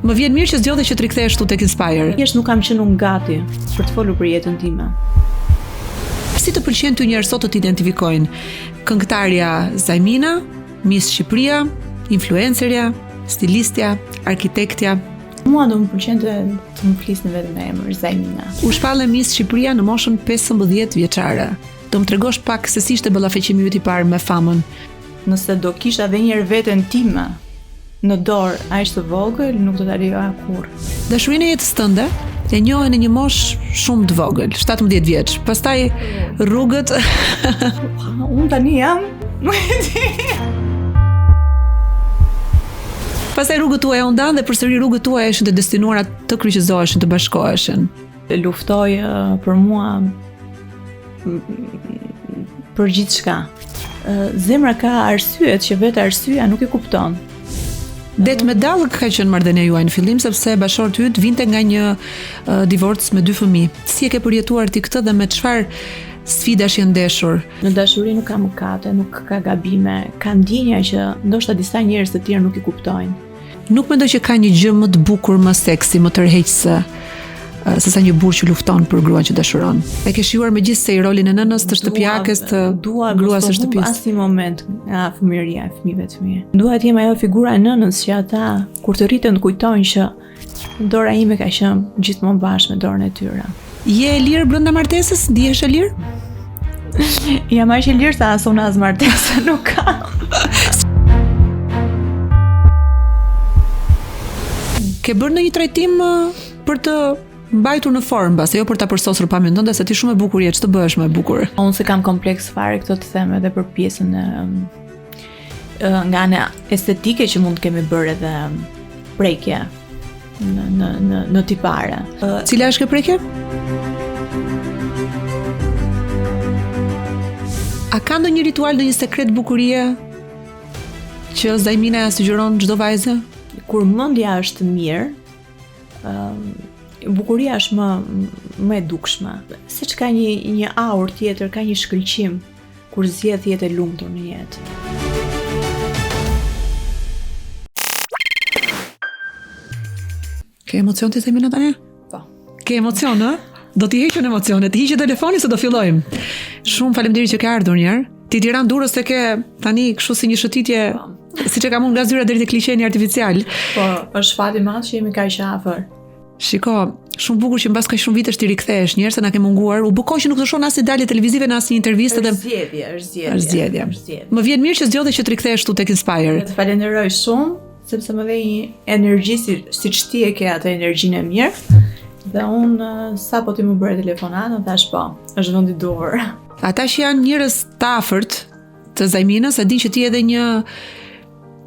Më vjen mirë që zgjodhe që të rikthehesh këtu tek Inspire. Nuk kam qenë unë gati për të folur për jetën time. Si të pëlqen ty njerëz sot të t'identifikojnë? Këngëtarja Zajmina, Miss Shqipëria, influencerja, stilistja, arkitektja. Mua do më pëlqente të më flisni vetëm me emër Zajmina. U shpallë Miss Shqipëria në moshën 15 vjeçare. Do më tregosh pak se si ishte ballafaqimi yt i parë me famën. Nëse do kisha edhe një herë veten time në dorë aq të vogël, nuk do ta lejoja kurrë. Dashurinë e jetës tënde e njohe në një moshë shumë të vogël, 17 vjeç. Pastaj rrugët unë tani jam. Pastaj rrugët tuaja u ndan dhe përsëri rrugët tuaja ishin të destinuara të kryqëzoheshin, të bashkoheshin. Luftoj për mua për gjithçka. Zemra ka arsyet që vetë arsyeja nuk e kupton. Det me dallë ka qenë marrëdhënia juaj në fillim sepse bashorti yt vinte nga një divorc me 2 fëmijë. Si e ke përjetuar ti këtë dhe me çfarë sfidash je ndeshur? Në dashuri nuk ka mëkate, nuk ka gabime, ka ndjenja që ndoshta disa njerëz të tjerë nuk i kuptojnë. Nuk mendoj që ka një gjë më të bukur, më seksi, më tërheqëse se sa një burrë që lufton për gruan që dashuron. E ke shijuar megjithëse rolin e nënës të shtëpiakes, të gruas së shtëpisë. Asnjë moment nga fëmijëria e fëmijëve të mi. Dua të jem ajo figura e nënës që ata kur të rriten të kujtojnë që dora ime ka qenë gjithmonë bashkë me dorën e tyre. Je e lirë brenda martesës? Ndihesh e lirë? Jam aq e lirë sa as unë as martesa nuk ka. Ke bërë ndonjë trajtim për të mbajtur në formë, base jo për ta përsosur pamjen tënde, se ti shumë e bukur je, ç'të bëhesh më e bukur? Unë se kam kompleks fare këtë të them edhe për pjesën nga ana estetike që mund të kemi bërë edhe prekje në tipare. Cila është kjo prekje? A ka ndonjë ritual, ndonjë sekret bukurie që Zajmina ja sugjeron çdo vajzë? Kur mendja është mirë, bukuria është më e dukshme. Siç ka një aur tjetër, ka një shkëlqim kur zgjedh jetë e lumtur në jetë. Ke emocion ti Zajmina tani? Po. Ke emocion, ë? Do t'i heqën emocionet, t'i hiqë telefoni se do fillojmë. Shumë faleminderit që ke ardhur një herë. Ti Tiranë Durrës se ke tani kështu si një shëtitje, siç e kam unë nga zyra deri te kliqeni artificial. Po, është fat i madh që jemi kaq afër. Shiko, shumë bukur që mbas kaq shumë vitesh ti rikthehesh, njerëz se na ke munguar. U bë kohë që nuk të shoh as në dalje televizive, as në intervistë dhe është zgjedhje. Më vjen mirë që zgjodhe që të rikthehesh këtu tek Inspire. Të falenderoj shumë sepse më dhe një energji siç ti e ke atë energjinë e mirë. Dhe unë sapo ti më bëre telefonatën, thash po, është vendi i duhur. Ata që janë njerëz të afërt të Zajminës, e din që ti edhe një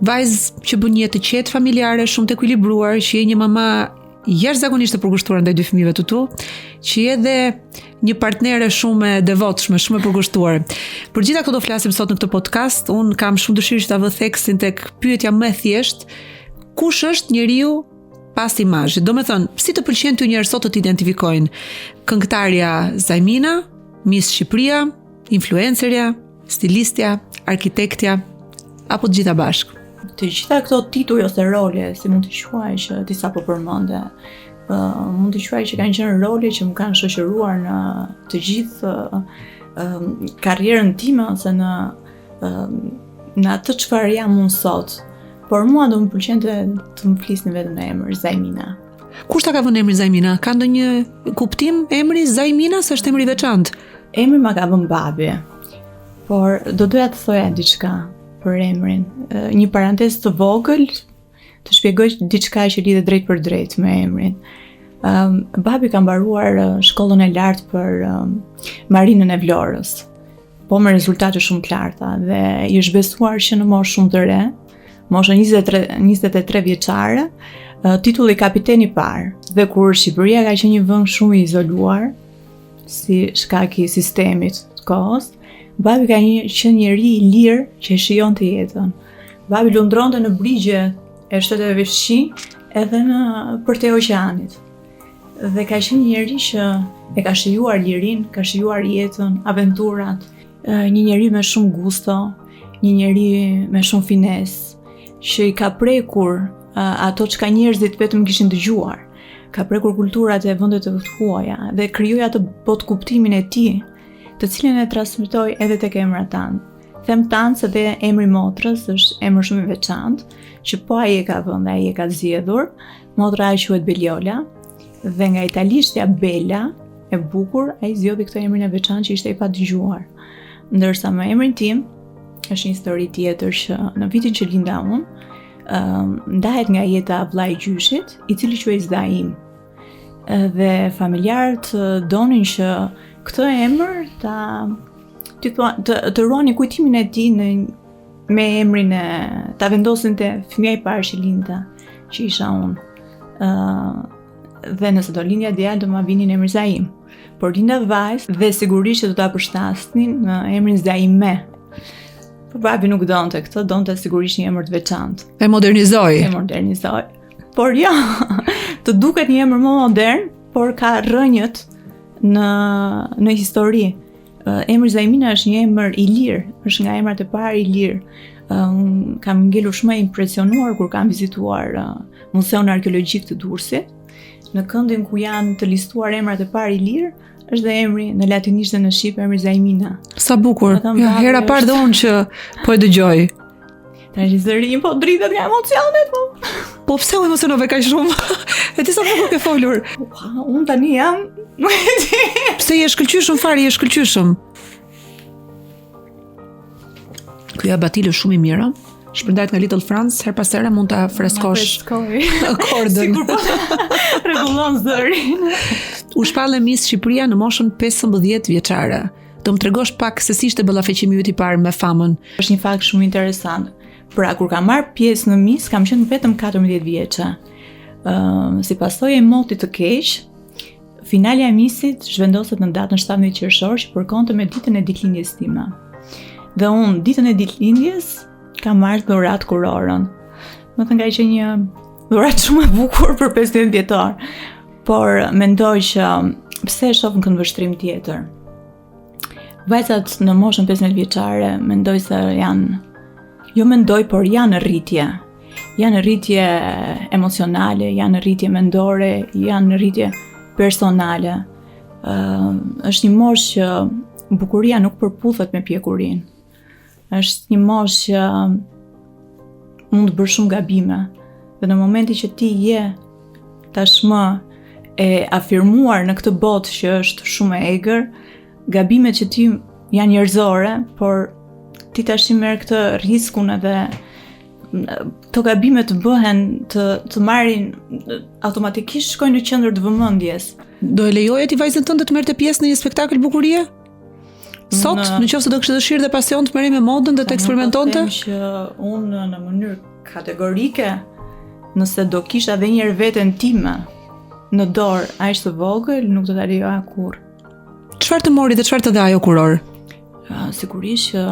vajzë që bën një jetë të qetë familjare, shumë të ekuilibruar, që je një mama jashtëzakonisht të përkushtuar ndaj 2 fëmijëve të tu, që je edhe një partnere shumë e devotshme, shumë e përkushtuar. Për gjitha këto do flasim sot në këtë podcast. Un kam shumë dëshirë që ta vë theksin tek pyetja më e thjeshtë: kush është njeriu pas imazhit? Do me thënë, si të pëlqen ty njerëz sot të t'identifikojnë? Këngëtarja Zajmina, Miss Shqipëria, influencerja, stilistja, arkitektja, apo të gjitha bashkë? Të gjitha këto tituj ose role, si mund të quaj që ti sapo përmende, mund të quaj që kanë qenë role që më kanë shoqëruar në të gjithë karrierën time ose në atë çfarë jam unë sot. Por mua do më pëlqente të më flisni vetëm me emër Zajmina. Kush ta ka vënë emrin Zajmina? Ka ndonjë kuptim emri Zajmina, se është emri i veçantë? Emri ma ka vënë babi. Por do doja të thoja diçka për emrin. Një parantezë të vogël të shpjegoj diçka që lidhet drejt për drejt me emrin. Babi ka mbaruar shkollën e lartë për Marinën e Vlorës, po me rezultate shumë të larta dhe i është besuar që në moshë shumë të re, moshë 23 vjeçare, titulli kapiteni i parë. Dhe kur Shqipëria ka qenë një vend shumë i izoluar, si shkak i sistemit të kohës, babi ka qenë njeri i lirë që e shijon të jetën. Babi lundronte në brigje e shteteve fshi edhe për te oqeanit. Dhe ka qenë njeri që e ka shijuar lirin, ka shijuar jetën, aventurat, një njeri me shumë gusto, një njeri me shumë finesë, që i ka prekur ato që ka njerëzit vetëm kishin dëgjuar. Ka prekur kulturat e vendet të huaja dhe krijoi atë botë kuptimin e tij, të cilën e transmetoi edhe tek emrat tanë. Them tanë se dhe emri motrës është emër shumë i veçantë, që po ai e ka vënë, ai e ka zgjedhur. Motra ai quhet Beliola dhe nga italishtja Bella, e bukur, ai zgjodhi këtë emrin e veçantë që ishte i padëgjuar. Ndërsa me emrin tim është një histori tjetër që në vitin që linda unë, ndahet nga jeta vllai gjyshit, i cili quhej Zaim. Dhe familjarët donin që këtë emër të ruani kujtimin e tij me emrin ta vendosin te fëmia i parë që linda, që isha unë. Dhe nëse do lindja djalë do ma vinin emri Zaim. Por linda vajzë dhe sigurisht që do ta përshtasnin në emrin Zaime. Por babi nuk donte këtë, donte sigurisht një emër të veçantë. E modernizoi. Por jo, të duket një emër më modern, por ka rrënjët në histori. Emri Zaimina është një emër i lirë, është nga emrat e parë i lirë. Kam ngelur shumë e impresionuar kur kam vizituar Muzeun Arkeologjik të Durrësit. Në këndin ku janë të listuar emrat e parë i lirë, është dhe emri në latinisht dhe në shqip emri Zaimina. Sa bukur. Ja, hera parë dhe unë që po e dëgjoj. Tash zëri po dritet nga emocionet, po. Po pse u emocionove kaq shumë? E ti sa bukur ke folur. Unë tani jam. Pse je shkëlqyshëm fare, je shkëlqyshëm. Ky abatil është shumë i mirë. Shpërndahet nga Little France, her pas here mund ta freskosh akordin. Sigur po rregullon zërin. U shpallë Miss Shqipëria në moshën 15 vjeçare. Do më tregosh pak se si ishte ballafaqimi yt i parë me famën. Është një fakt shumë interesant. Pra kur kam marrë pjesë në Miss, kam qenë vetëm 14 vjeçë. Si pasojë e motit të keq, finalja e Missit zhvendoset në datën 17 qershor, që përkonte me ditën e ditëlindjes time. Dhe unë ditën e ditëlindjes kam marrë dhuratë kurorën. Më të nga që një dhuratë shumë e bukur për 15 vjetar. Por mendoj që pse e shoh në këndvështrim tjetër. Vajzat në moshën 15 vjeçare mendoj se por janë në rritje. Janë në rritje emocionale, janë në rritje mendore, janë në rritje personale. Është një moshë që bukuria nuk përputhet me pjekurinë. Është një moshë që mund të bësh shumë gabime. Dhe në momentin që ti je tashmë e afirmuar në këtë botë që është shumë e egër, gabimet që ti janë njerëzore, por ti tash i merr këtë riskun edhe këto gabime të bëhen të marrin automatikisht shkojnë në qendër të vëmendjes. Do e lejoje ti vajzën tënde të merrte pjesë në një spektakël bukurie? Sot, në qoftë se do kishte dëshirë dhe pasion të merrej me modën dhe të eksperimentonte? Them që unë në mënyrë kategorike, nëse do kisha edhe një herë veten time në dorë aq të vogël, nuk do ta lejoja kurrë. Çfarë të mori dhe çfarë të dha ajo kuror? Sigurisht që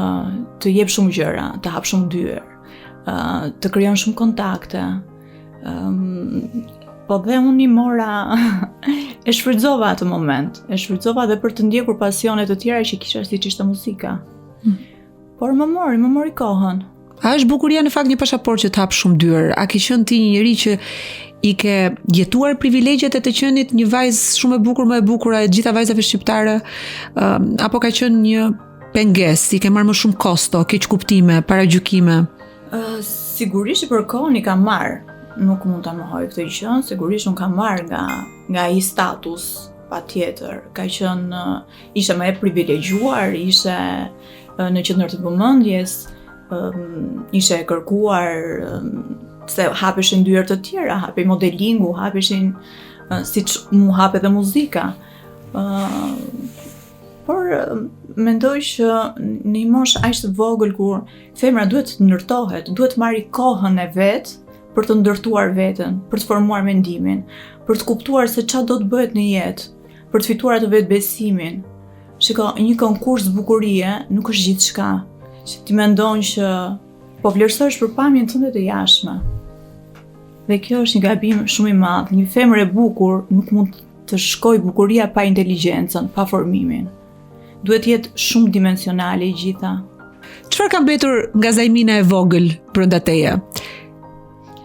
të jep shumë gjëra, të hap shumë dyer, të krijon shumë kontakte. Po dhe unë i mora, e shfrytëzova atë moment, e shfrytëzova dhe për të ndjekur pasione të tjera që kisha siç ishte muzika. Por më mori kohën. A është bukuria në fakt një pasaportë që të hap shumë dyer? A ke qenë ti një njerëz që i ke jetuar privilegjet e të qenit një vajzë shumë e bukur, më e bukur e gjitha vajzave shqiptare, apo ka qenë një pengesë, i ke marrë më shumë kosto, keq kuptime, paragjykime? Sigurisht për kohën i kam marrë. Nuk mund ta mohoj këtë gjë, sigurisht unë kam marrë nga ai status, patjetër. Ka qenë ishte më e privilegjuar, ishte në qendër të vëmendjes, ishte e kërkuar se hapeshin dyer të tjera, hapej modelingu, hapeshin siç mu hap edhe muzika. Por mendoj që në një moshë aq të vogël kur femra duhet të ndërtohet, duhet të marrë kohën e vet për të ndërtuar veten, për të formuar mendimin, për të kuptuar se çfarë do të bëhet në jetë, për të fituar atë vetbesimin. Shiko, një konkurs bukurie nuk është gjithçka. Që ti mendon që po vlerësohesh për pamjen tënde të jashtme. Dhe kjo është një gabim shumë i madh. Një femër e bukur nuk mund të shkojë bukuria pa inteligjencën, pa formimin. Duhet jetë shumë dimensionale i gjitha. Çfarë ka mbetur nga Zaimina e vogël brenda teje?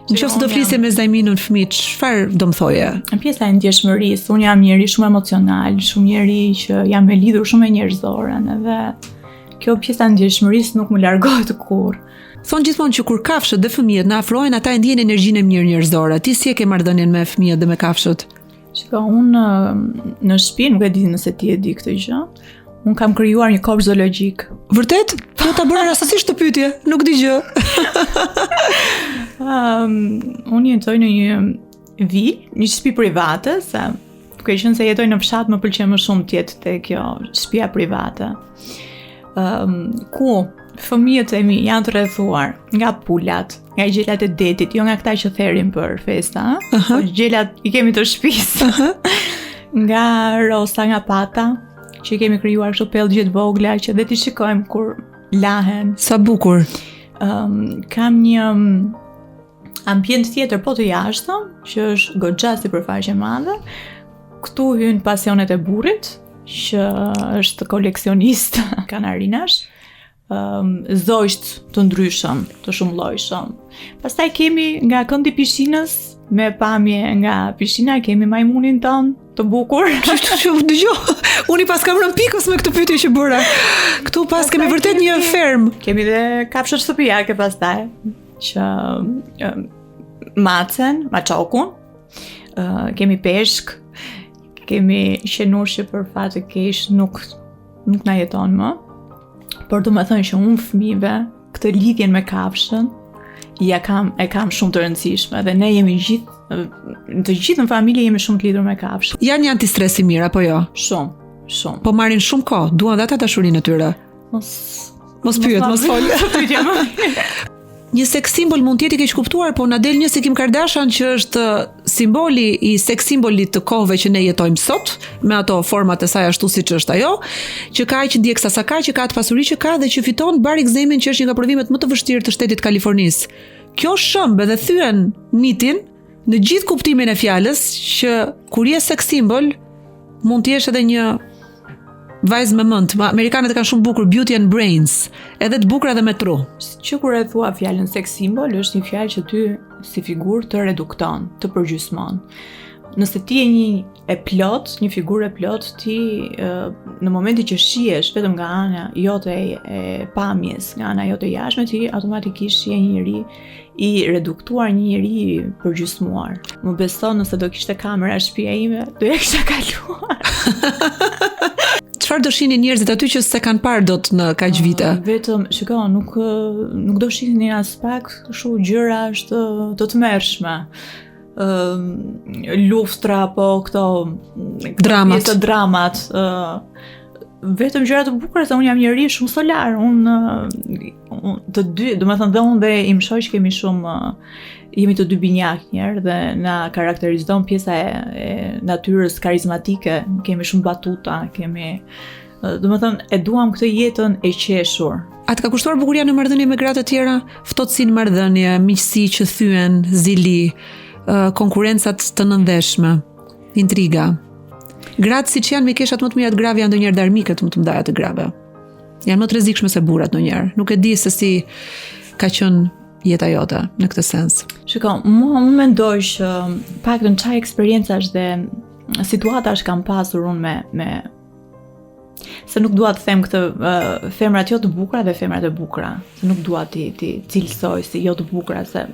Nëse do flisje me Zajminën fëmijë, çfarë do më thoje? Pjesa e ndjeshmërisë, unë jam njeri shumë emocional, shumë njeri që jam e lidhur shumë me njerëzoren, edhe kjo pjesa e ndjeshmërisë nuk më largohet kurrë. Thonë gjithmonë që kur kafshët dhe fëmijët na afrohen, ata e ndjejnë energjinë e mirë njerëzore. Ti si e ke marrëdhënien me fëmijët dhe me kafshët? Unë në shtëpi, nuk e di nëse ti e di këtë gjë, unë kam krijuar një kopsh zoologjik. Vërtet? Jo ta bëra rastësisht të pyetje, nuk di gjë. Unë jetoj në një një shtëpi private, se duke qenë se jetoj në fshat më pëlqen më shumë të jetë te kjo shtëpia private. Ku fëmijët e mi janë të rrethuar nga pulat, nga gjelat e detit, jo nga këta që therin për festa, po gjelat i kemi të shtëpisë. Nga rosa, nga pata, që i kemi krijuar kështu pellgje të vogla që dhe ti shikojmë kur lahen. Sa bukur. Kam një ambient tjetër po të jashtëm, që është goxha sipërfaqe e madhe. Këtu hyn pasionet e burrit, që është koleksionist kanarinash, zojsht të ndryshëm, të shumëllojshëm. Pastaj kemi nga këndi pishinës, me pamje nga pishina, kemi majmunin ton të bukur. Dëgjoj, unë pas kam rënë pikës me këtë pyetje që bëra. Këtu pas kemi vërtet një fermë. Kemi dhe kafshët shtëpiake pastaj, që macen, maçokun, kemi peshk, kemi qenushi për fat të keq nuk na jeton më. Por do të thënë që unë fëmijëve këtë lidhjen me kafshën e kam shumë të rëndësishme dhe ne jemi të gjithë në familje jemi shumë të lidhur me kafshën. Janë një antistres i mirë apo jo? Shumë. Po marrin shumë kohë, duan dhe ata dashurinë e tyre. Mos pyet, mos fol. Një seks simbol mund të jetë i keq kuptuar, po na del një si Kim Kardashian që është simboli i seks simbolit të kohëve që ne jetojmë sot, me ato format e saj ashtu siç është ajo, që ka aq ndjeksa sa ka, që ka atë pasuri që ka dhe që fiton Barack Zemin, që është një nga provimet më të vështirë të shtetit Kalifornisë. Kjo shëmbe dhe thyen mitin në gjithë kuptimin e fjalës që kur je seks simbol mund të jesh edhe një vajzë me mend. Amerikanët e kanë shumë bukur beauty and brains, edhe të bukura dhe me tru. Që kur e thua fjalën seks simbol, është një fjalë që ty si figurë të redukton, të përgjysmon. Nëse ti je një figurë e plot, ti në momentin që shihesh vetëm nga ana jote e pamjes, nga ana jote jashtme, ti automatikisht je një njeri i reduktuar, një njeri i përgjysmuar. Më beso, nëse do kishte kamera shtëpia ime, do ja kisha kaluar. Çfarë do shihnin njerëzit aty që s'e kanë parë dot në kaq vite? Vetëm, shiko, nuk do shihnin as pak kështu gjëra të tmerrshme. Luftra apo këto dramat. Vetëm gjëra të bukura, se unë jam njeri shumë solar. Unë të dy, domethënë dhe unë dhe im shoq jemi të dy binjak njerë dhe na karakterizon pjesa e natyrës karizmatike, kemi shumë batuta, domethënë e duam këtë jetën e qeshur. A të ka kushtuar bukuria në marrëdhënie me gratë të tjera? Ftohtësi në marrëdhënie, miqësi që thyen, zili, konkurencat të nëndeshme, intriga. Gratë siç janë mikeshat më të mira të grave janë ndonjëherë darmikët më të mëdha të grave. Janë më të rrezikshme se burrat ndonjëherë. Nuk e di se si ka qenë jeta jote në këtë sens. Shiko, mua më mendoj që paktën çaj eksperiencash dhe situatash kam pasur unë me se nuk dua të them këtë femrat jo të bukura dhe femrat e bukura, se nuk dua ti cilësoj si jo të bukura, se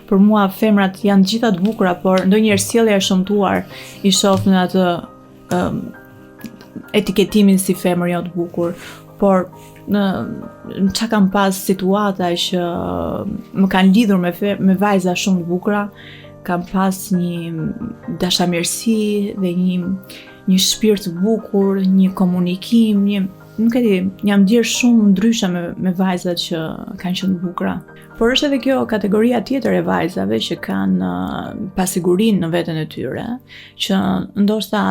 për mua femrat janë të gjitha të bukura, por ndonjëherë sjellja e shëmtuar i shoh në atë etiketimin si femër jo të bukur, por në çka kam pas situata që më kanë lidhur me vajza shumë të bukura, kam pas një dashamirësi dhe një shpirt të bukur, një komunikim, nuk e di, jam ndier shumë ndryshe me vajzat që kanë qenë të bukura. Por është edhe kjo kategoria tjetër e vajzave që kanë pasigurinë në veten e tyre, që ndoshta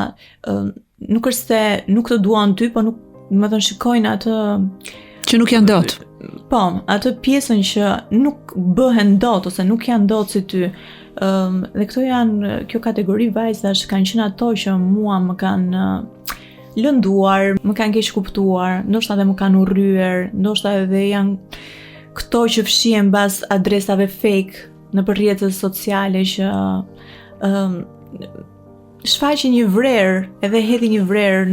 nuk është se nuk të duan ty, po nuk, domethënë shikojnë atë që nuk janë dot. Po, atë pjesën që nuk bëhen dot ose nuk janë dot si ty. Dhe këto kjo kategori vajzash kanë qenë ato që mua më kanë lënduar, më kanë keq kuptuar, ndoshta edhe më kanë urryer, ndoshta edhe janë këto që fshihen mbas adresave fake nëpër rrjetet sociale që shfaqin një vrerë edhe hedhin një vrerë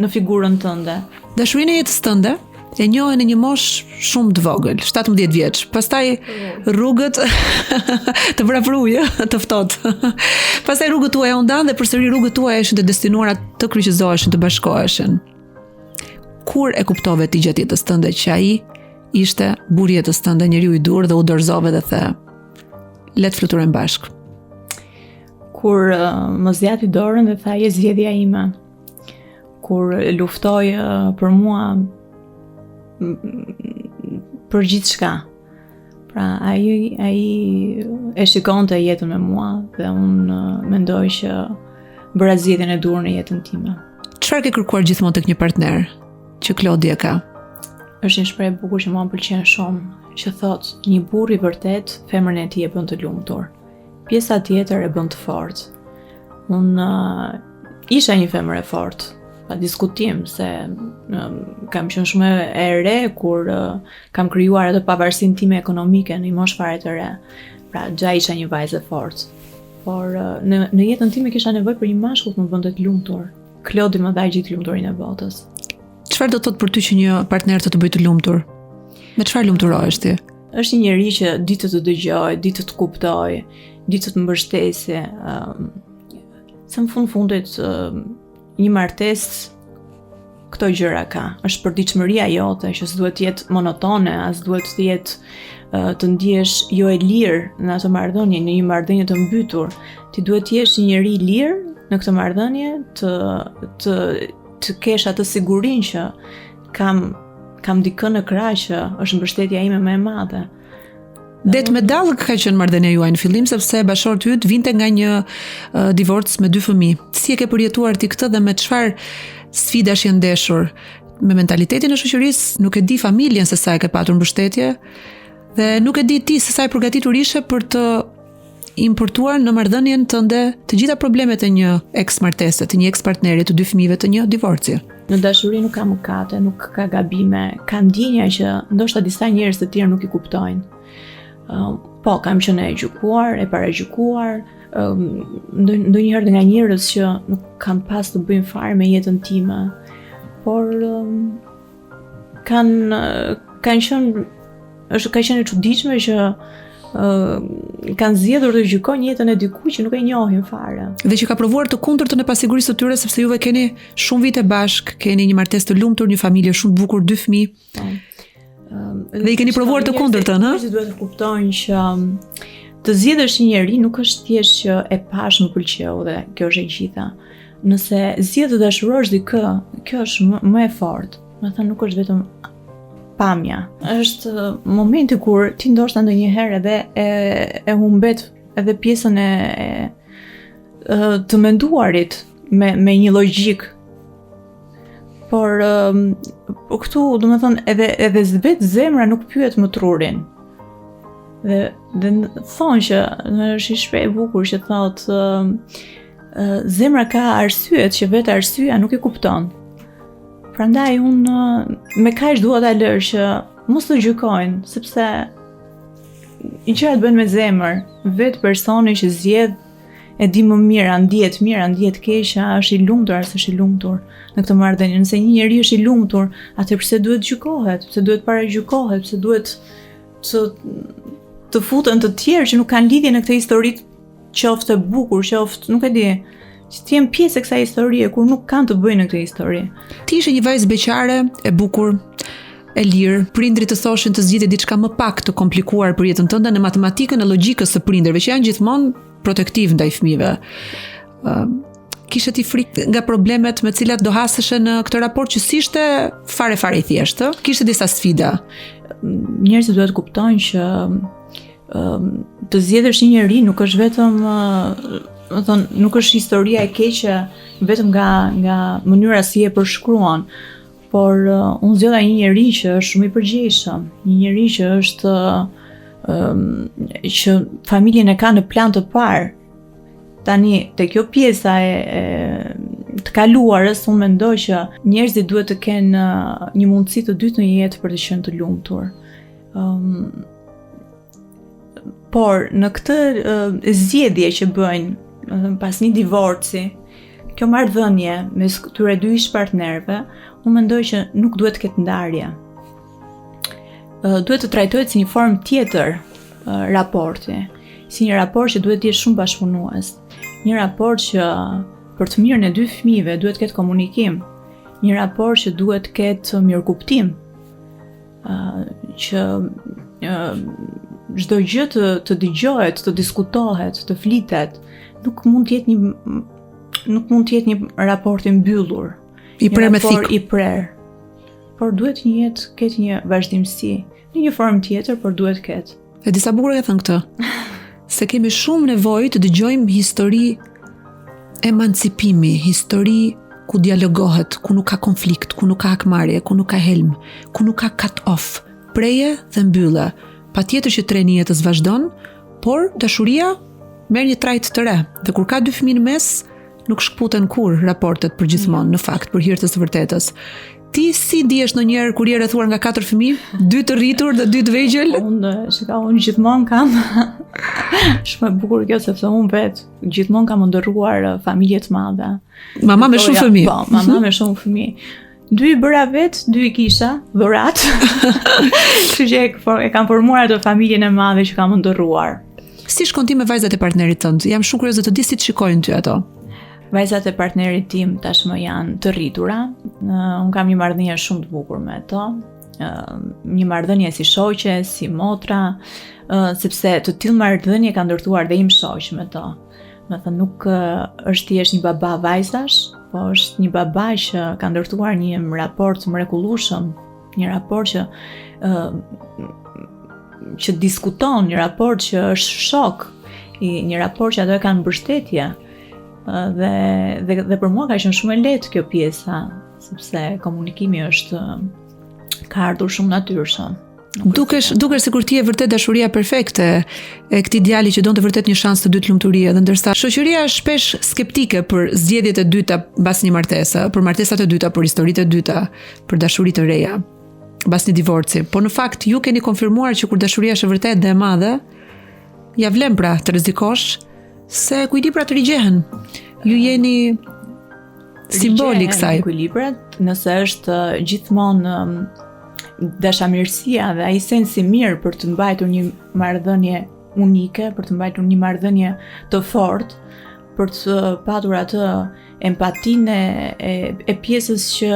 në figurën tënde. Dashurinë e jetës tënde e njohën në një moshë shumë të vogël, 17 vjeç. Pastaj rrugët të vrapruj, të ftohtë. Pastaj rrugët tuaja u ndan dhe përsëri rrugët tuaja ishin të destinuara të kryqëzoheshin, të bashkoheshin. Kur e kuptove ti gjatë jetës tënde që ai ishte burri i jetës tënde, njeriu i dur dhe u dorëzove dhe the, le të fluturojmë bashkë? Kur më zgjati dorën dhe tha, je zgjedhja ime. Kur luftoi për mua për gjithçka. Pra ai e shikonte jetën me mua dhe unë mendoj që bëra zgjedhjen e dur në jetën time. Çfarë ke kërkuar gjithmonë tek një partner që Klodi e ka? Është një shprehje e bukur që mua më pëlqen shumë, që thot, një burr i vërtet femrën e tij e bën të lumtur. Pjesa tjetër e bën të fortë. Unë isha një femër e fortë, pa diskutim, se kam qenë shumë e re kur kam krijuar atë pavarësinë time ekonomike në një moshë fare të re. Pra, gja isha një vajzë e fortë. Por në jetën time kisha nevojë për një mashkull që më bënte të lumtur. Klodi më dha gjithë lumturinë e botës. Çfarë do të thotë për ty që një partner të bëjë të lumtur? Me çfarë lumturohesh ti? Është një njerëz që ditë të dëgjoj, ditë të kuptoj, ditë të mbështesë. Se në fundit një martesë këto gjëra ka. Është përditshmëria jote që s'duhet të jetë monotone, as duhet të jetë të ndihesh jo e lirë në atë marrëdhënie, në një marrëdhënie të mbytur. Ti duhet të jesh një njerëz i lirë në këtë marrëdhënie, të kesh atë sigurinë që kam dikën në krah që është mbështetja ime më e madhe. Det me dallë ka qenë marrëdhënia juaj në fillim, sepse bashorti yt vinte nga një divorc me 2 fëmijë. Si e ke përjetuar ti këtë dhe me çfarë sfidash je ndeshur? Me mentalitetin e shoqërisë, nuk e di familjen se sa e ke patur mbështetje dhe nuk e di ti se sa e përgatitur ishe për të importuar në marrëdhënien tënde të gjitha problemet e një eks-martese, të një eks-partneri, të 2 fëmijëve, të një divorci. Në dashuri nuk ka mëkate, nuk ka gabime, ka ndjenja që ndoshta disa njerëz të tjerë nuk i kuptojnë. Po, kam qenë e gjykuar, e paragjykuar, ndonjëherë nga njerëz që nuk kanë pas të bëjnë fare me jetën time, por ka qenë e çuditshme që kanë zgjedhur të gjykojnë jetën e dikujt që nuk e njohin fare. Dhe që ka provuar të kundërtën e pasigurisë së tyre, sepse juve keni shumë vite bashk, keni një martesë të lumtur, një familje shumë të bukur, 2 fëmijë. Dhe i keni provuar të kundërtën, ëh? Njerëzit duhet të kuptojnë që të zgjedhësh një njerëz nuk është thjesht që e pash më pëlqeu dhe kjo është e gjitha. Nëse zgjedh të dashurosh dikë, kjo është më e fortë. Do të thënë nuk është vetëm pamja. Është momenti kur ti ndoshta ndonjëherë edhe e humbet edhe pjesën e të menduarit me një logjik. Por këtu, do të thënë, edhe vetë zemra nuk pyet më trurin. Dhe thonë që është një shprehje e bukur që thotë zemra ka arsyet që vetë arsyeja nuk i kupton. Prandaj unë me kaq dua ta lër që mos të gjykojnë, sepse gjërat bëhen me zemër. Vetë personi që zgjedh e di më mirë, a ndihet keq, a është i lumtur apo s'është i lumtur në këtë marrëdhënie. Nëse një njeri është i lumtur, atëherë pse duhet gjykohet, pse duhet paragjykohet, pse duhet të futen të tjerë që nuk kanë lidhje në këtë histori, qoftë e bukur, qoftë, nuk e di, që të jenë pjesë e kësaj historie kur nuk kanë të bëjnë në këtë histori. Ti ishe një vajzë beqare, e bukur, e lirë, prindrit të thoshin të zgjidhje diçka më pak të komplikuar për jetën tënde në matematikën e logjikës së prindërve, që janë gjithmonë protektiv ndaj fëmijëve. Kishe ti frikë nga problemet me cilat do haseshe në këtë raport që s'ishte fare i thjeshtë? Kishte disa sfida? Njerëzit duhet kuptojnë që të zgjedhësh një njerëz nuk është vetëm, nuk është historia e keqe vetëm nga mënyra si e përshkruan, por unë zgjodha një njerëz që është shumë i përgjegjshëm, një njerëz që është që familjen e ka në plan të parë. Tani, te kjo pjesa e të kaluarës, unë mendoj që njerëzit duhet të kenë një mundësi të dytë në jetë për të qenë të lumtur. Por në këtë zgjedhje që bëjnë pas një divorci, kjo marrëdhënie mes këtyre dy ish-partnerëve, unë mendoj që nuk duhet të ketë ndarje. Duhet të trajtohet si një formë tjetër raporti, si një raport që duhet të jetë shumë bashkëpunues, një raport që për të mirën e dy fëmijëve duhet të ketë komunikim, një raport që duhet të ketë mirëkuptim, që çdo gjë të dëgjohet, të diskutohet, të flitet, nuk mund të jetë një raport i mbyllur, i prerë me thik. I prerë. Por duhet ketë një vazhdimsi, në një formë tjetër, por duhet ketë. E disa bukur e thënë këtë. Se kemi shumë nevojë të dëgjojmë histori emancipimi, histori ku dialogohet, ku nuk ka konflikt, ku nuk ka hakmarrje, ku nuk ka helm, ku nuk ka cut off, preje dhe mbyllë. Patjetër që treni i jetës vazhdon, por dashuria merr një trajt të re. Dhe kur ka dy fëmijë në mes, nuk shkputen kur raportet përgjithmonë, në fakt, për hir të së vërtetës. Ti si dihesh ndonjëherë kur je rrethuar nga 4 fëmijë, 2 të rritur dhe 2 të vegjël? Unë gjithmonë kam shumë e bukur kjo, sepse unë vetë gjithmonë kam ndërruar familje të madhe. Mama me shumë fëmijë. Po, mama me shumë fëmijë. 2 i bëra vetë, 2 i kisha, dhurat. Kështu që e kam formuar atë familjen e madhe që kam ndërruar. Si shkon ti me vajzat e partnerit tënd? Jam shumë kurioze të di si të shikojnë ty ato. Vajzat e partnerit tim tashmë janë të rritura. Unë kam një marrëdhënie shumë të bukur me to. Një marrëdhënie si shoqe, si motra, sepse të tillë marrëdhënie ka ndërtuar dhe im shoq me to. Do të thënë nuk është thjesht një baba vajzash, po është një baba që ka ndërtuar një raport mrekullueshëm, një raport që diskuton, një raport që është shok, një raport që ato e kanë mbështetje. Dhe për mua ka qenë shumë e lehtë kjo pjesa, sepse komunikimi ka ardhur shumë natyrshëm. Dukesh sikur ti je vërtet dashuria perfekte e këtij djali që donte vërtet një shans të dytë lumturie, dhe ndërsa shoqëria është shpesh skeptike për zgjedhjet e dyta mbas një martese, për martesat e dyta, për historitë e dyta, për dashuritë të reja, mbas një divorci. Po në fakt ju keni konfirmuar që kur dashuria është e vërtetë dhe e madhe, ja vlen pra të rrezikosh, se ekuilibrat rigjehen. Ju jeni simboli kësaj. Ekuilibrat, nëse është gjithmonë dashamirësia dhe ai sensi mirë për të mbajtur një marrëdhënie unike, për të mbajtur një marrëdhënie të fortë, për të patur atë empatinë e pjesës që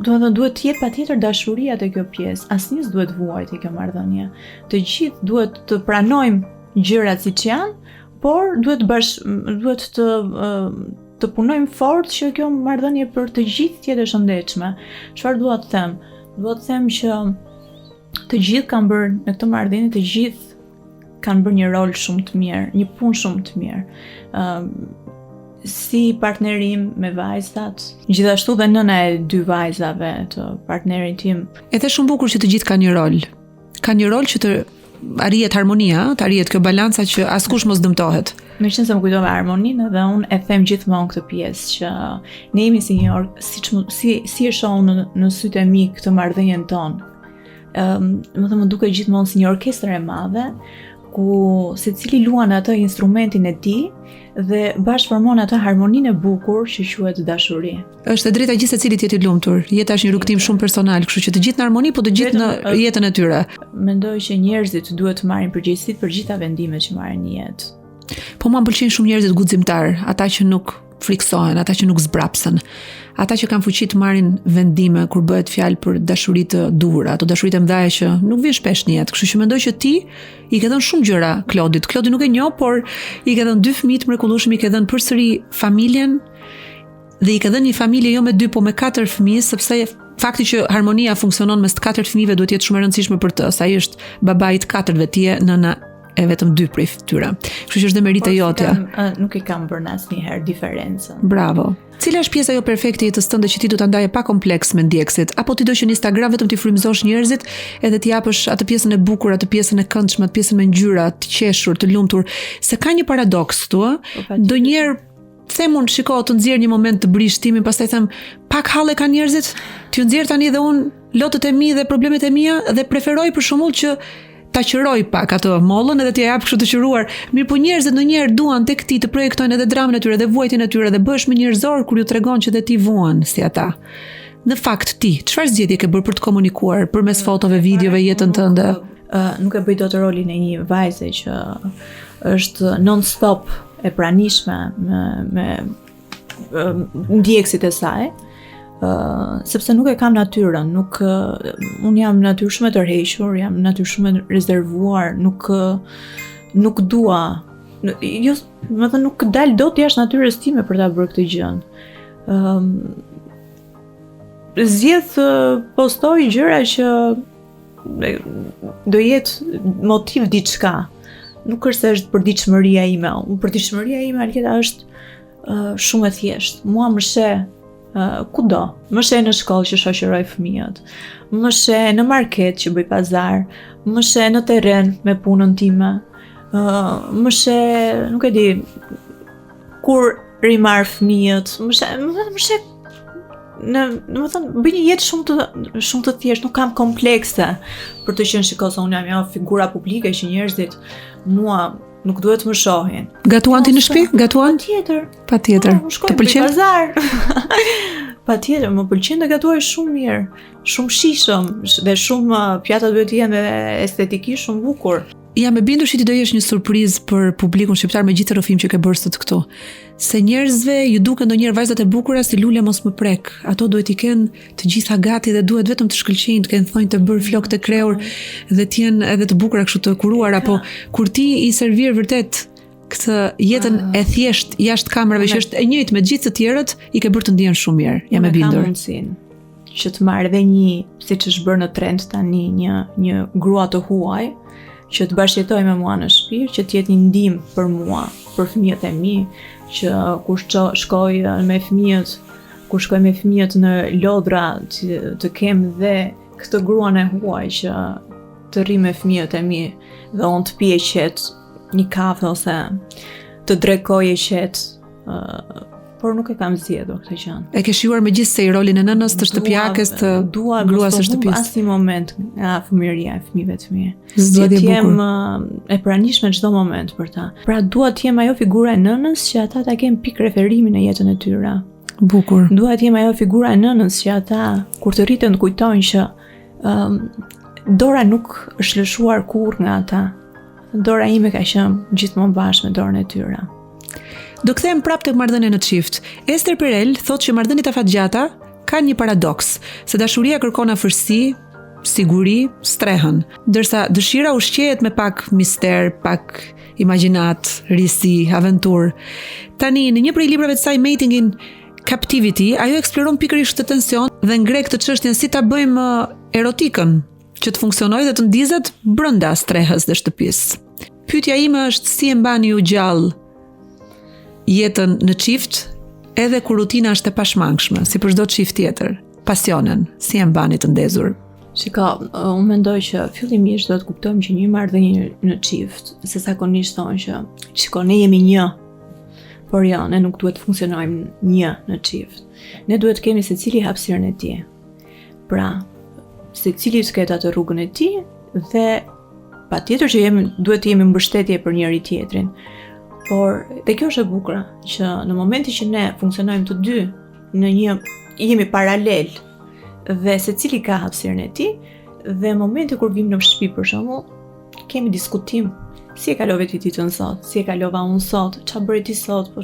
duhet të jetë patjetër dashuria te kjo pjesë. Asnjë s'duhet vuajtë kjo marrëdhënie. Të gjithë duhet të pranojmë gjërat siç janë, por duhet të punojmë fort që kjo marrëdhënie për të gjithë të jetë e shëndetshme. Çfarë dua të them? Dua të them që të gjithë kanë bërë në këtë marrëdhënie, të gjithë kanë bërë një rol shumë të mirë, një punë shumë të mirë. Si partnerim me vajzat, gjithashtu dhe nëna e 2 vajzave të partnerit tim. Edhe shumë bukur që të gjithë kanë një rol. Kanë një rol që të arrihet harmonia, të arrihet kjo balanca që askush mos dëmtohet. Në qenë se më kujtove harmoninë, dhe unë e them gjithmonë këtë pjesë që ne jemi si një si e shoh në sytë e mi këtë marrëdhënien tonë. Më duket gjithmonë si një orkestër e madhe, ku secili luan atë instrumentin e tij dhe bashkë formon atë harmoninë e bukur që quhet dashuri. Është e drejta gjithë secilit jetë i lumtur. Jeta është një rrugtim shumë personal, kështu që të gjithë në harmoni, po të gjithë në jetën e tyre. Mendoj që njerëzit duhet të marrin përgjegjësitë për gjitha vendimet që marrin në jetë. Po mua m'pëlqejnë shumë njerëzit guximtar, ata që nuk friksohen, ata që nuk zbrapsen, ata që kanë fuqi të marrin vendime kur bëhet fjalë për dashuri të duhura, ato dashuri të mëdha që nuk vijnë shpesh në jetë. Kështu që mendoj që ti i ke dhënë shumë gjëra Klodit. Klodi nuk e njoh, por i ke dhënë 2 fëmijë të mrekullueshëm, i ke dhënë përsëri familjen, dhe i ke dhënë një familje jo me 2 po me 4 fëmijë, sepse fakti që harmonia funksionon mes 4 fëmijëve duhet të jetë shumë e rëndësishme për të. Sa ai është babai i 4-ve, ti je nëna e vetëm 2 prej tyre. Kështu që është dhe merita jotja. Nuk i kam bërë asnjëherë diferencën. Bravo. Cila është pjesa jo perfekte e jetës tënde që ti do ta ndaje pa kompleks me ndjekësit, apo ti do që në Instagram vetëm ti frymëzosh njerëzit edhe ti japësh atë pjesën e bukur, atë pjesën e këndshme, atë pjesën me ngjyra, të qeshur, të lumtur, se ka një paradoks këtu, ndonjëherë themun, shiko, të nxjerr një moment të brish timin, pastaj them, pak halle kanë njerëzit, ti nxjerr tani dhe unë lotët e mi dhe problemet e mia, dhe preferoj për shembull që ta qëroj pak ato mollën edhe t'ja jap kështu të qëruar. Mirë, po njerëzit ndonjëherë duan tek ti të projektojnë edhe dramën e tyre dhe vuajtjen e tyre dhe bëhesh më njerëzor kur ju tregon që dhe ti vuan si ata. Në fakt ti, çfarë zgjedhje ke bërë për të komunikuar përmes fotove, videove, jetën tënde? Nuk e bëj dot rolin e një vajze që është non-stop e pranishme me ndjekësit e saj. Sepse nuk e kam natyrën, unë jam natyrë shumë e tërhequr, jam natyrë shumë e rezervuar, nuk dua, jo, më thënë nuk dal dot jashtë natyrës time për ta bërë këtë gjën. Postoj gjëra që do jetë motiv diçka. Nuk është se është përditshmëria ime. Përditshmëria ime Alketa është shumë e thjeshtë. Mua më sheh kudo. Më sheh në shkollë që shoqëroj fëmijët. Më sheh në market që bëj pazar. Më sheh në terren me punën time. Më sheh, nuk e di, kur rimar fëmijët. Më sheh bëj një jetë shumë të thjeshtë, nuk kam komplekse për të qenë shikosa. Unë jam figura publike që njerëzit mua nuk duhet më shohin. Gatuan ti në shtëpi? Gatuan? Patjetër. Të pëlqen? Patjetër, më pëlqen të gatuaj shumë mirë, shumë shishëm dhe shumë pjatat duhet të jenë estetikisht shumë bukur. Jam e bindur që ti do jesh një surprizë për publikun shqiptar me gjithë rrëfim që ke bërë sot këtu. Se njerëzve ju duken ndonjëherë vajzat e bukura si lule mos më prek. Ato duhet i kenë të gjitha gati dhe duhet vetëm të shkëlqejnë, të kenë thonjë të bërë flokë të krehur dhe të jenë edhe të bukura kështu të kuruar, apo kur ti i servir vërtet këtë jetën e thjesht jashtë kamerave që është e njëjtë me gjithë të tjerët, i ke bërë të ndihen shumë mirë. Jam e bindur. Kam mundësinë që të marr edhe siç është bërë në trend tani, një grua të huaj që të bashkëjetoj me mua në shtëpi, që të jetë një ndihmë për mua, për fëmijët e mi, që kur shkoj me fëmijët në lodra të kem dhe këtë gruan e huaj që të rri me fëmijët e mi dhe unë të pije qetë një kafe ose të drekoj e qetë, por nuk e kam zgjedhur këtë gjë. E ke shijuar megjithëse i rolin e nënës, të shtëpiakes, të gruas së shtëpisë. Dua asnjë moment nga fëmijëria e fëmijëve të mi. Zgjedhje bukur. Jem e pranishme çdo moment për ta. Pra dua të jem ajo figura e nënës që ata ta kenë pikë referimi në jetën e tyre. Bukur. Dua të jem ajo figura e nënës që ata kur të rriten të kujtojnë që dora nuk është lëshuar kurrë nga ata. Dora ime ka qenë gjithmonë bashkë me dorën e tyre. Do kthehem prapë tek marrëdhënia në çift. Ester Perel thotë që marrëdhëniet e fatgjata kanë një paradoks, se dashuria kërkon afërsi, siguri, strehën, ndërsa dëshira ushqehet me pak mister, pak imagjinat, risi, aventurë. Tani në një prej librave të saj Mating in Captivity, ajo eksploron pikërisht këtë tension dhe ngre këtë çështjen si ta bëjmë erotikën që të funksionojë dhe të ndizet brenda strehës dhe shtëpisë. Pyetja ime është si e mbani ju gjallë jetën në çift, edhe kur rutina është e pashmangshme, si për çdo çift tjetër. Pasionen, si e mbani të ndezur? Shiko, unë mendoj që fillimisht do të kuptojmë që një marrëdhënie në çift, se zakonisht thonë që shiko, ne jemi një, por jo, ne nuk duhet të funksionojmë një në çift. Ne duhet të kemi secili hapësirën e tij. Pra, secili të ketë atë rrugën e tij dhe patjetër që duhet të jemi mbështetje për njëri tjetrin. Por dhe kjo është e bukur që në momentin që ne funksionojmë të dy jemi paralel dhe secili ka hapësirën e tij dhe momenti kur vim në shtëpi për shembull kemi diskutim, si e kalove ti ditën sot, si e kalova unë sot, çfarë bëri ti sot, po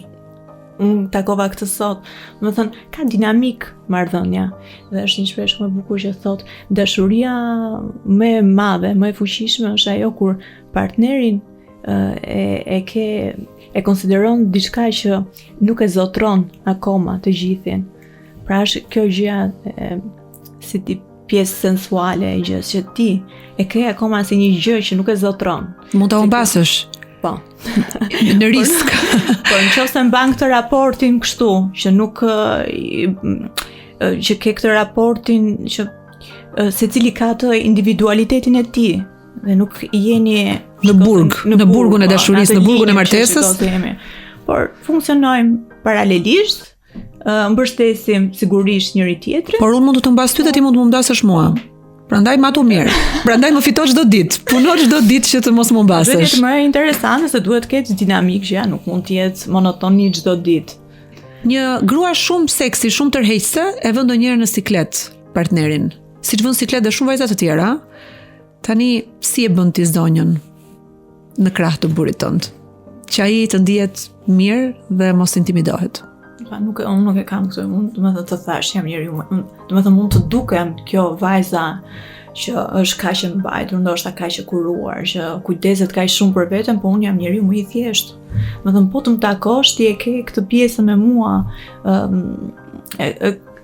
unë takova këtë sot. Do të thënë ka dinamik marrëdhënia dhe është një shprehje shumë e bukur që thotë dashuria më e madhe, më e fuqishme është ajo kur partnerin e konsideron diçka që nuk e zotron akoma të gjithin. Pra është kjo gjëja si ti pjesë sensuale e gjës që ti e ke akoma si një gjë që nuk e zotron. Mund ta humbasësh. Po. Në risk. Por nëse mban këtë raportin kështu, që nuk që ke këtë raportin që secili ka të individualitetin e tij dhe nuk jeni në burgun e dashurisë, në burgun e martesës, por funksionojmë paralelisht, mbështesim sigurisht njëri tjetrin. Por unë mund të të mbas ty dhe ti mund të më mbasësh mua. Prandaj matu mirë. Prandaj më fito çdo ditë. Puno çdo ditë që të mos më mbasësh. Duhet të jetë më interesante se duhet të ketë dinamik që nuk mund të jetë monotoni çdo ditë. Një grua shumë seksi, shumë tërheqëse e vën ndonjëherë në siklet partnerin. Siç vën siklet dhe shumë vajza të tjera. Tani si e bën ti zonjën në krah të burrit tënd? Që ai të ndihet mirë dhe mos intimidohet. Unë nuk e kam këtë, unë domethënë të thash jam njeriu, domethënë mund të dukem kjo vajza që është kaq e mbajtur, ndoshta kaq e kuruar, që kujdeset kaq shumë për veten, po unë jam njeriu më i thjeshtë. Domethënë po të më takosh ti e ke këtë pjesën me mua,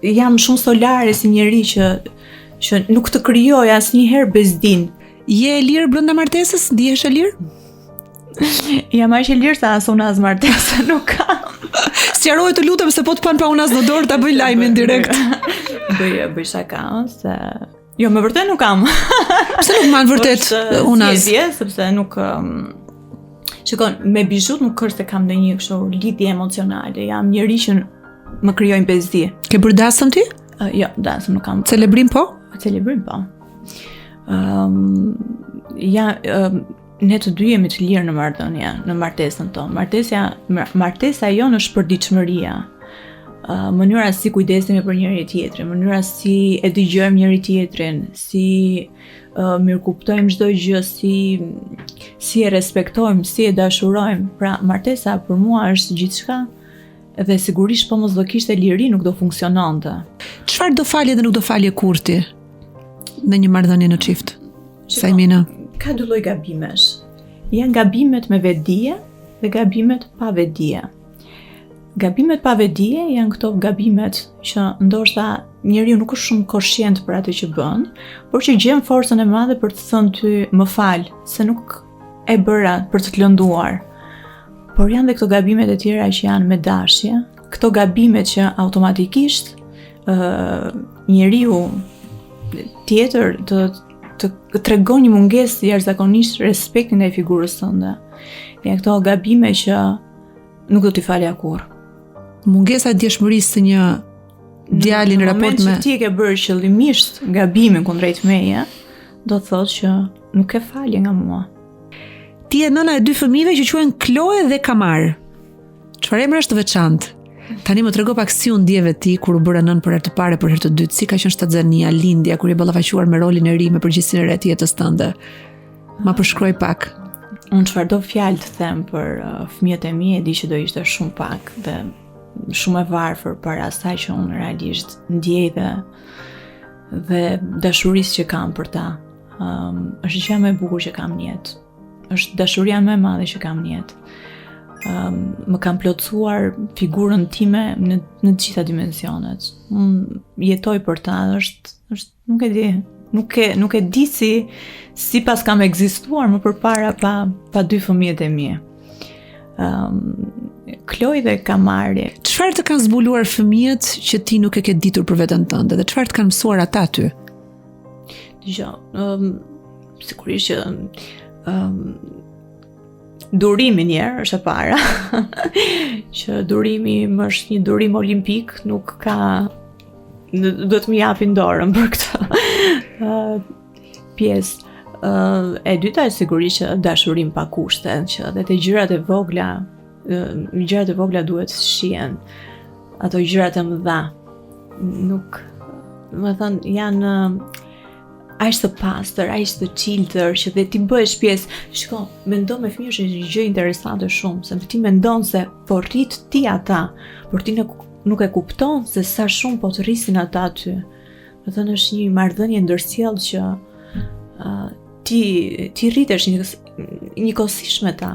jam shumë solare si njeri që nuk të krijoj asnjëherë bezdin. Je e lirë brenda martesës? Ndihesh e lirë? Jam aq e lirë sa as unë as martesa nuk kam. Sqaroje të lutem se po të pan pa unas në dorë ta bëj lajmin direkt. Bëj shaka, se jo, me vërtet nuk kam. Pse nuk man vërtet unas? Sepse nuk shikon, me bijut nuk është se kam ndonjë kështu lidhje emocionale. Jam njeri që më krijojnë bezdi. Ke bërë dasëm ti? Jo, dasëm nuk kam. Celebrim po? Celebrim po. Ne të dy jemi të lirë në marrëdhënie, në martesën tonë. Martesa jonë është përditshmëria. Mënyra si kujdesemi për njëri tjetrin, mënyra si e dëgjojmë njëri tjetrin, si mirëkuptojmë çdo gjë, si e respektojmë, si e dashurojmë. Pra, martesa për mua është gjithçka dhe sigurisht po mos do kishte liri nuk do funksiononte. Çfarë do falje dhe nuk do falje kurti në një marrëdhënie në çift? Sajmina. Ka dy lloj gabimesh. Janë gabimet me vetdije dhe gabimet pa vetdije. Gabimet pa vetdije janë këto gabimet që ndoshta njeriu nuk është shumë koshient për atë që bën, por që gjen forcën e madhe për të thënë ty më fal, se nuk e bëra për të të lënduar. Por janë dhe këto gabimet e tjera që janë me dashje, këto gabimet që automatikisht njeriu tjetër të tregon një mungesë jashtëzakonisht respektin ndaj figurës sënde. Janë këto gabime që nuk do t'i falja kurrë. Mungesa e djeshmërisë të një djali në raport me... Në moment që ti e ke bërë qëllimisht gabimin kundrejt meje, do të thotë që nuk e falje nga mua. Ti e nëna e dy fëmijëve që quhen Kloe dhe Kamar. Çfarë emri është veçantë? Tani më trego pak si u ndjeve ti kur u bëre nën për herë të parë, për herë të dytë, si ka qenë shtatzania, lindja, kur je ballafaquar me rolin e ri, me përgjegjësinë e re të jetës tënde. Ma përshkruaj pak. Unë çfarëdo fjalë të them për fëmijët e mi, e di që do ishte shumë pak dhe shumë e varfër para asaj që unë realisht ndjej dhe dashurisë që kam për ta. Është gjë më e bukur që kam në jetë. Është dashuria më e madhe që kam në jetë. Më kam plotësuar figurën time në të gjitha dimensionet. Unë jetoj për ta, është nuk e di. Nuk e di si pas kam ekzistuar më përpara pa dy fëmijët e mi. Kloj dhe Kamari. Çfarë të kanë zbuluar fëmijët që ti nuk e ke ditur për veten tënde dhe çfarë të kanë mësuar ata ty? Sigurisht që durimi njerë është e para. Që durimi më është një durim olimpik, nuk ka do të më japin dorën për këtë pjesë. E dyta është sigurisht që dashurim pa kushte, që dhe të gjërat e vogla duhet shihen. Ato gjërat e mëdha nuk, më thënë, janë aq të pastër, aq të çiltër që dhe ti bëhesh pjesë. Shiko, mendo me fëmijë është një gjë interesante shumë, sepse ti mendon se po rrit ti ata, por ti nuk e kupton se sa shumë po të rrisin ata ty. Do të thënë është një marrëdhënie ndërsjellë që ti rritesh njëkohësisht me ta.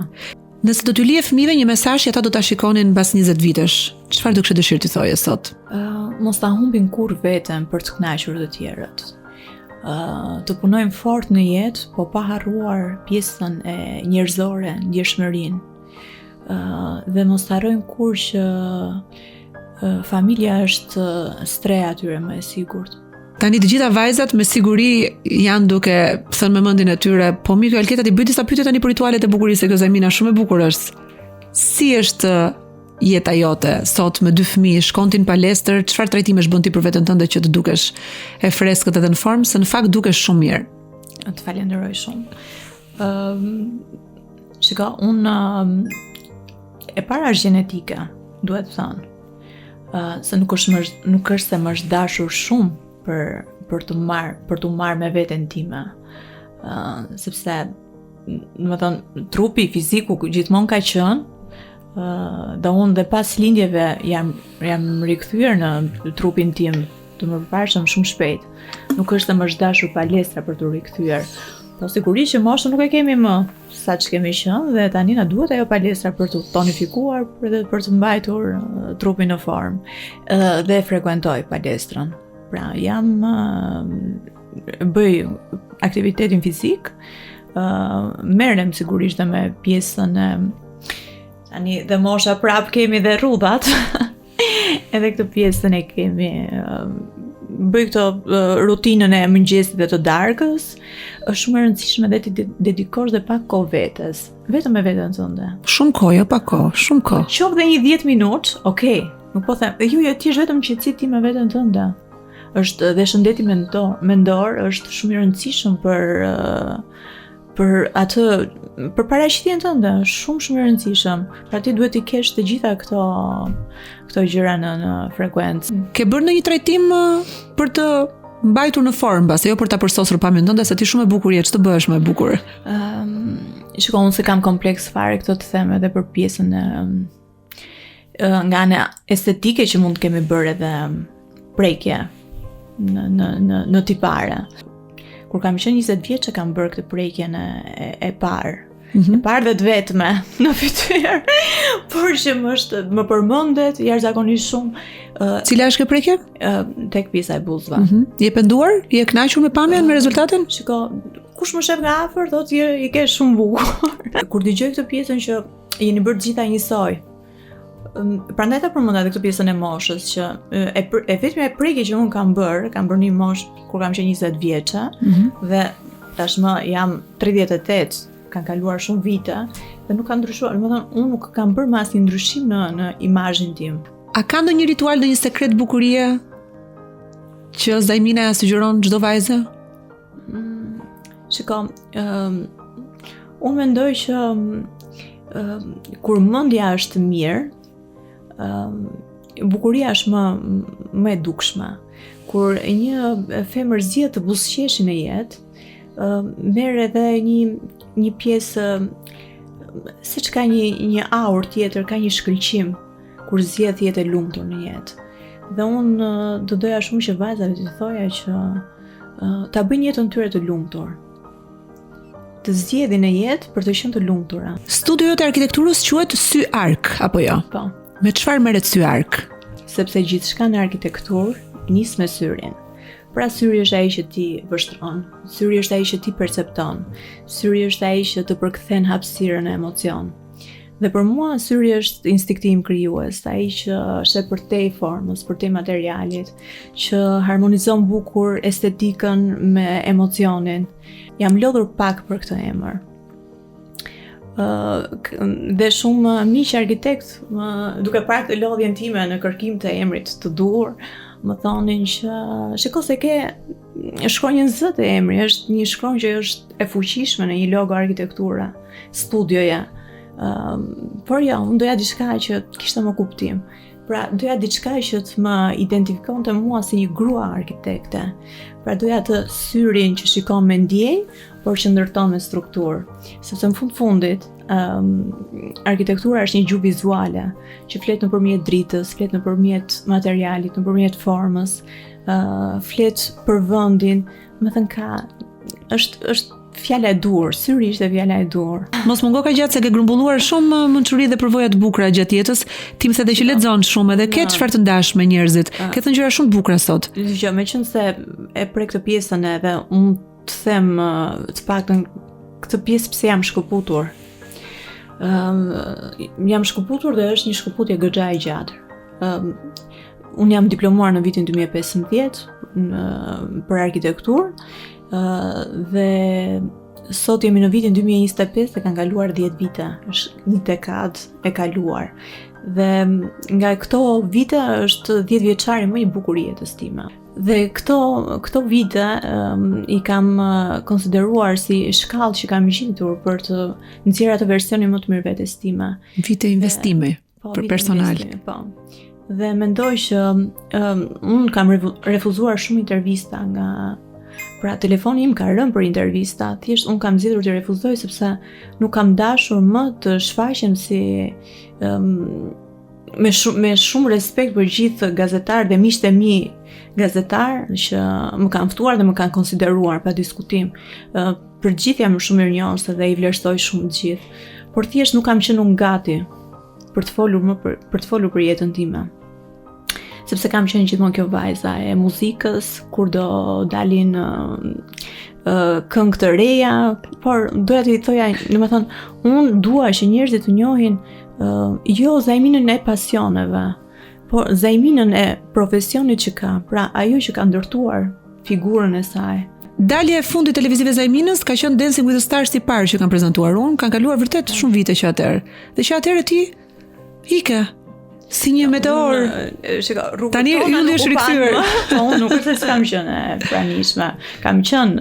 Nëse do t'u lije fëmijëve një mesazh që ata do ta shikonin mbas 20 vitesh, çfarë do kishe dëshirë ti thoje sot? Mos ta humbin kurrë veten për të kënaqur të tjerët. Të punojmë fort në jetë, po pa harruar pjesën e njerëzore, ndjeshmërinë. Dhe mos harrojmë kur që familja është streha atyre më e sigurt. Tani të gjitha vajzat me siguri janë duke thënë me mendjen e tyre, po mi kjo Alketa ti bëj disa pyetje tani për ritualet e bukurisë, kjo Zajmina shumë e bukur është. Si është jeta jote sot me 2 fëmijë, shkon ti në palestër, çfarë trajtimesh bën ti për veten tënde që të dukesh e freskët edhe në formë, se në fakt dukesh shumë mirë. Të falenderoj shumë. Shiko, unë e para është gjenetike, duhet të thënë. Se nuk është se më është dashur shumë për të marrë me veten time. Sepse, më thënë, trupi, fiziku gjithmonë ka qenë, dhe unë dhe pas lindjeve jam rikthyer në trupin tim të më përparshëm shumë shpejt. Nuk është se më është dashur palestra për të rikthyer. Po sigurisht që moshën nuk e kemi më sa që kemi qenë dhe tani na duhet ajo palestra për të tonifikuar dhe për të mbajtur trupin në formë. Dhe frekuentoj palestrën. Pra bëj aktivitetin fizik, merrem sigurisht dhe me pjesën e tani dhe mosha prap kemi dhe rrudhat. Edhe këtë pjesën e kemi bëj këtë rutinën e mëngjesit dhe të darkës, është shumë e rëndësishme dhe ti dedikosh dhe pak kohë vetes, vetëm me veten tënde. Shumë kohë, jo pak kohë, shumë kohë. Qoftë dhe një 10 minutë, okay. Nuk po them, ti je vetëm qetësi ti me veten tënde. Është dhe shëndeti mendor është shumë i rëndësishëm për paraqitjen tënde, shumë i rëndësishëm. Pra ti duhet i kesh të gjitha këto gjëra në frekuencë. Ke bërë ndonjë trajtim për të mbajtur në formë, base jo për ta përsosur pamjen tënde, se ti shumë e bukur je, ç'të bëhesh më e bukur? Shikoj, unë se kam kompleks fare këtë të them edhe për pjesën nga ana estetike që mund të kemi bërë edhe prekje në tipare. Kur kam qenë 20 vjeç kam bërë këtë prekjen e parë. E parë dhe të vetme në fytyrë, por që më përmendet jashtëzakonisht shumë. Cila është kjo prekje? Tek pjesa e buzëve. Je penduar? Je kënaqur me pamjen, me rezultatin? Shiko, kush më shef nga afër thotë je ke shumë bukur. Kur dëgjoj këtë pjesën që jeni bërë gjitha njësoj. Prandaj ta përmenda edhe këtë pjesën e moshës që e vetmja prekje që unë kam bërë një moshë kur kam qenë 20 vjeçë dhe tashmë jam 38, kanë kaluar shumë vite dhe nuk ka ndryshuar. Domethënë unë nuk kam bërë më asnjë ndryshim në imazhin tim. A ka ndonjë ritual, ndonjë sekret bukurie që Zajmina ja sugjeron çdo vajzë? Shiko, unë mendoj që kur mendja është mirë, bukuria është më e dukshme. Kur një femër zgjedh të buzëqeshë në jetë, merr edhe një pjesë, siç ka një aurë tjetër, ka një shkëlqim kur zgjedh jetë e lumtur në jetë. Dhe unë do doja shumë që vajzave të thoja që ta bëjnë jetën tyre të lumtur. Të zgjedhin në jetë për të qenë të lumtura. Studioja e arkitekturës quhet Sy Ark apo jo? Po. Me çfarë merret Sy Ark? Sepse gjithçka në arkitekturë nis me syrin. Pra syri është ai që ti vështron, syri është ai që ti percepton, syri është ai që të përkthen hapësirën e emocion. Dhe për mua syri është instinkti im krijues, ai që është përtej formës, përtej materialit, që harmonizon bukur estetikën me emocionin. Jam lodhur pak për këtë emër. Dhe shumë miq arkitekt, duke parë këtë lodhjen time në kërkim të emrit të duhur, më thonin që shiko se ke shkronjën Z të emri, është një shkronjë që është e fuqishme në një logo arkitektura, studioja. Por jo, unë doja diçka që kishte më kuptim. Pra, doja diçka që të më identifikonte mua si një grua arkitekte. Pra, doja të syrin që shikon me ndjenjë, por që ndërton me strukturë. Sepse në fundit, arkitektura është një gjuhë vizuale, që flet nëpërmjet dritës, flet nëpërmjet materialit, nëpërmjet formës, flet për vendin, më thënë është fjala e dur, syri ishte fjala e dur. Mos mungo ka gjatë se ke grumbulluar shumë mençuri dhe përvoja të bukura gjatë jetës. Ti më the që lexon shumë edhe ke çfarë të ndash me njerëzit. Ke thënë gjëra shumë të bukura sot. Dgjoj, meqense e prek këtë pjesën edhe unë të them të paktën këtë pjesë pse jam shkëputur. Jam shkëputur dhe është një shkëputje goxha e gjatë. Unë jam diplomuar në vitin 2015 për arkitekturë. Dhe sot jemi në vitin 2025 dhe kanë kaluar 10 vite, është një dekadë e kaluar. Dhe nga këto vite është 10 vjeçari më i bukur i jetës time. Dhe këto vite i kam konsideruar si shkallë që kam gjetur për të nxjerrë atë versionin më të mirë vetes time. Vite investime për personal. Po. Dhe mendoj që unë kam refuzuar shumë intervista nga telefoni im ka rënë për intervista, thjesht unë kam zgjedhur të refuzoj sepse nuk kam dashur më të shfaqem si me shumë respekt për gjithë gazetarët dhe miqtë e mi gazetar që më kanë ftuar dhe më kanë konsideruar pa diskutim. Për gjithë jam shumë mirënjohës dhe i vlerësoj shumë të gjithë, por thjesht nuk kam qenë unë gati për të folur për jetën time. Sepse kam qenë gjithmonë kjo vajza e muzikës, kur do dalin këngë të reja, por doja të i thoja, domethënë, unë dua që njerëzit të njohin jo Zajminën e pasioneve, por Zajminën e profesionit që ka, pra ajo që ka ndërtuar figurën e saj. Dalja e fundit televizive Zajminës ka qenë Dancing with the Stars i parë që kanë prezantuar unë, kanë kaluar vërtet shumë vite që atëherë. Dhe që atëherë ti ike si një meteor. Tani unë është rikthyer. Unë nuk është se kam qenë e pranishme. Kam qenë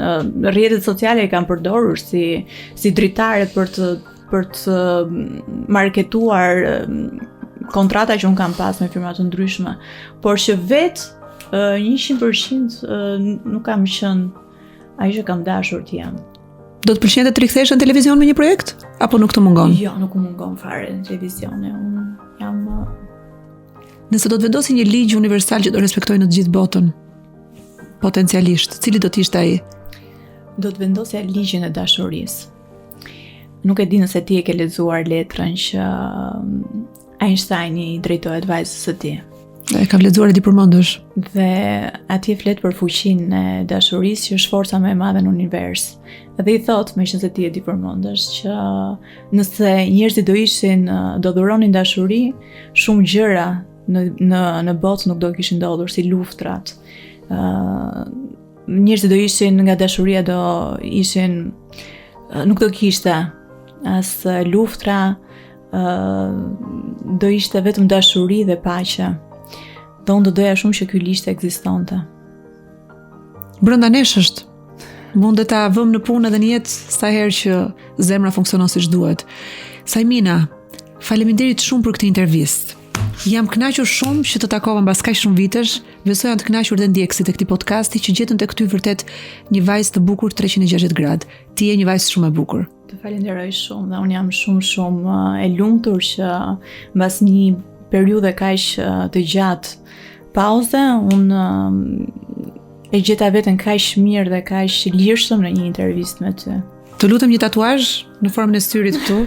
rrjetet sociale i kam përdorur si dritare për të marketuar kontrata që unë kam pas me firma të ndryshme. Por që vetë 100% nuk kam qenë ai që kam dashur të jem. Do të pëlqente të rikthesh në televizion me një projekt? Apo nuk të mungon? Jo, nuk më mungon fare në televizion. Unë jam Nëse do të vendosi një ligj universal që do respektojë në të gjithë botën, potencialisht, cili do të ishte ai? Do të vendosja ligjin e dashurisë. Nuk e di nëse ti e ke lexuar letrën që Einsteini i drejtohet vajzës së tij. E kam lexuar e di përmendesh. Dhe atje flet për fuqinë e dashurisë që është forca më e madhe në univers. Dhe i thot, meqense ti e di përmendesh, që nëse njerëzit do dhuronin dashuri, shumë gjëra në botë nuk do kishin ndodhur, si luftrat. Njerëzit do ishin nga dashuria, nuk do kishte as luftra, do ishte vetëm dashuri dhe paqe. Dhe unë do doja shumë që ky ligj të ekzistonte. Brenda nesh është. Mund ta vëmë në punë edhe në jetë sa herë që zemra funksionon siç duhet. Sajmina, faleminderit shumë për këtë intervistë. Jam kënaqur shumë që të takova mbas kaq shumë vitesh. Besoj janë të kënaqur dhe ndjekësit e këtij podcasti që gjetën tek ty vërtet një vajzë të bukur 360 gradë. Ti je një vajzë shumë e bukur. Të falenderoj shumë dhe unë jam shumë e lumtur që mbas një periudhe kaq të gjatë pauze, unë e gjeta veten kaq mirë dhe kaq lirshëm në një intervistë me ty. Të lutem një tatuazh në formën e syrit këtu.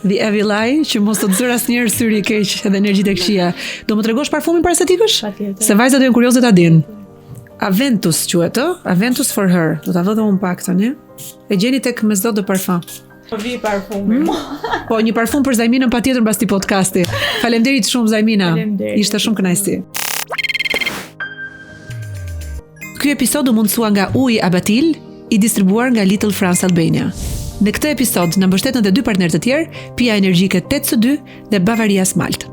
The Evil Eye, që mos të zër asnjëherë syri i keq edhe energjitë e këqija. Do më tregosh parfumin para se tikësh? Patjetër. Se vajzat janë kurioze ta dinë. Aventus quhet, ë? Aventus for her. Do ta vë dhe unë pak tani. E gjeni tek Maison de Parfum. Po vi parfumi. Po një parfum për Zajminën patjetër mbas këtij podcasti. Faleminderit shumë Zajmina. Ishte shumë kënaqësi. Ky episod u mundsua nga Uji Abatil, i distribuar nga Little France Albania. Në këtë episod na mbështetën edhe dy partnerë të tjerë, Pia Energjike 802 dhe Bavaria Smalt.